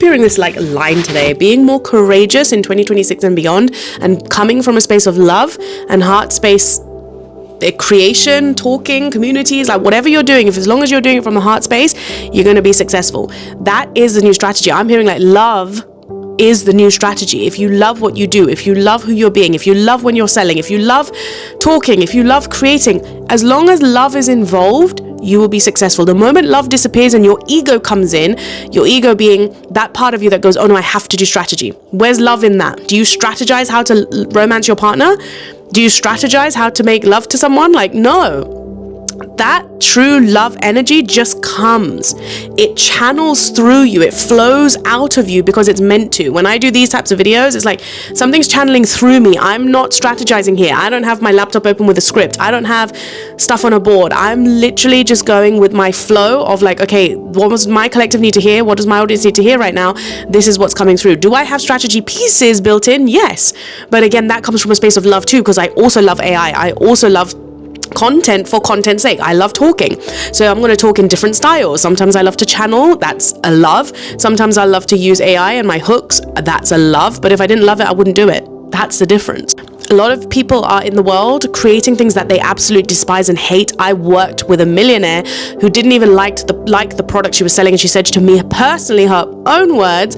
hearing this like line today, being more courageous in 2026 and beyond, and coming from a space of love and heart space, creation, talking, communities, like whatever you're doing, if as long as you're doing it from the heart space, you're going to be successful. That is the new strategy. I'm hearing like love is the new strategy. If you love what you do, if you love who you're being, if you love when you're selling, if you love talking, if you love creating, as long as love is involved, you will be successful. The moment love disappears and your ego comes in, your ego being that part of you that goes, oh no, I have to do strategy. Where's love in that? Do you strategize how to romance your partner? Do you strategize how to make love to someone? Like, no. That true love energy just comes. It channels through you. It flows out of you because it's meant to. When I do these types of videos, it's like something's channeling through me. I'm not strategizing here. I don't have my laptop open with a script. I don't have stuff on a board. I'm literally just going with my flow of like, okay, what does my collective need to hear? What does my audience need to hear right now? This is what's coming through. Do I have strategy pieces built in? Yes. But again, that comes from a space of love too, because I also love AI. I also love content for content's sake. I love talking, so I'm going to talk in different styles. Sometimes I love to channel, that's a love. Sometimes I love to use AI and my hooks, that's a love. But if I didn't love it, I wouldn't do it. That's the difference. A lot of people are in the world creating things that they absolutely despise and hate. I worked with a millionaire who didn't even like the product she was selling, and she said to me personally, her own words,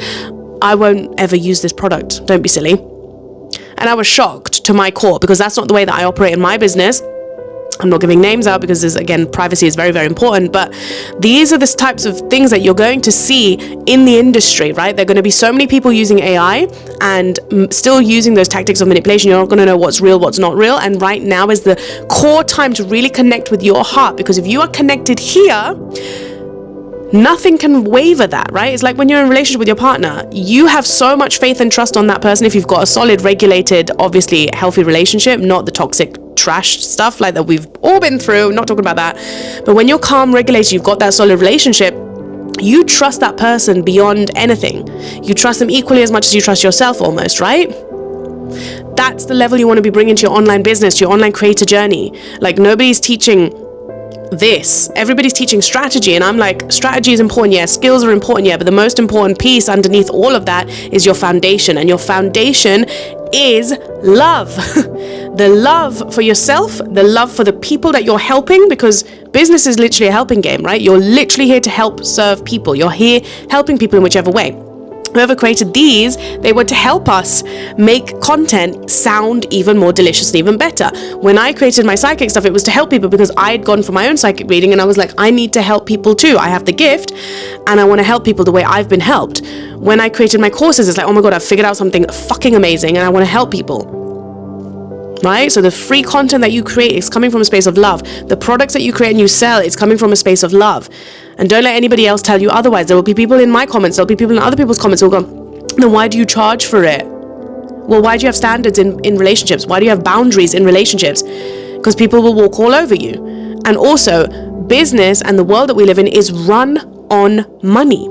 I won't ever use this product, don't be silly. And I was shocked to my core, because that's not the way that I operate in my business. I'm not giving names out because again, privacy is very, very important, but these are the types of things that you're going to see in the industry, right? There are going to be so many people using AI and still using those tactics of manipulation. You're not going to know what's real, what's not real. And right now is the core time to really connect with your heart, because if you are connected here, nothing can waver that, right? It's like when you're in a relationship with your partner, you have so much faith and trust on that person. If you've got a solid, regulated, obviously healthy relationship, not the toxic trash stuff like that we've all been through, not talking about that. But when you're calm, regulated, you've got that solid relationship, you trust that person beyond anything. You trust them equally as much as you trust yourself almost, right? That's the level you want to be bringing to your online business, to your online creator journey. Like, nobody's teaching this. Everybody's teaching strategy, and I'm like, strategy is important, yeah, skills are important, yeah, but the most important piece underneath all of that is your foundation, and your foundation is love. The love for yourself, the love for the people that you're helping, because business is literally a helping game, right? You're literally here to help serve people. You're here helping people in whichever way. Whoever created these, they were to help us make content sound even more delicious and even better. When I created my psychic stuff, it was to help people because I had gone for my own psychic reading, and I was like, I need to help people too. I have the gift and I want to help people the way I've been helped. When I created my courses, it's like, oh my God, I've figured out something fucking amazing and I want to help people. Right? So the free content that you create is coming from a space of love. The products that you create and you sell, it's coming from a space of love. And don't let anybody else tell you otherwise. There will be people in my comments, there'll be people in other people's comments who will go, then why do you charge for it? Well, why do you have standards in relationships? Why do you have boundaries in relationships? Because people will walk all over you. And also, business and the world that we live in is run on money.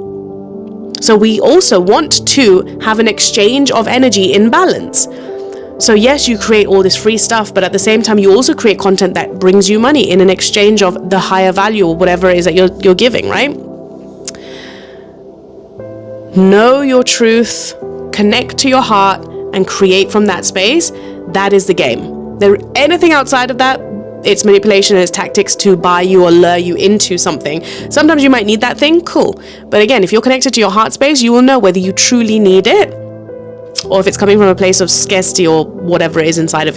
So we also want to have an exchange of energy in balance. So yes, you create all this free stuff, but at the same time, you also create content that brings you money in an exchange of the higher value or whatever it is that you're giving, right? Know your truth, connect to your heart, and create from that space. That is the game. Anything outside of that, it's manipulation and it's tactics to buy you or lure you into something. Sometimes you might need that thing, cool. But again, if you're connected to your heart space, you will know whether you truly need it or if it's coming from a place of scarcity or whatever it is inside of you.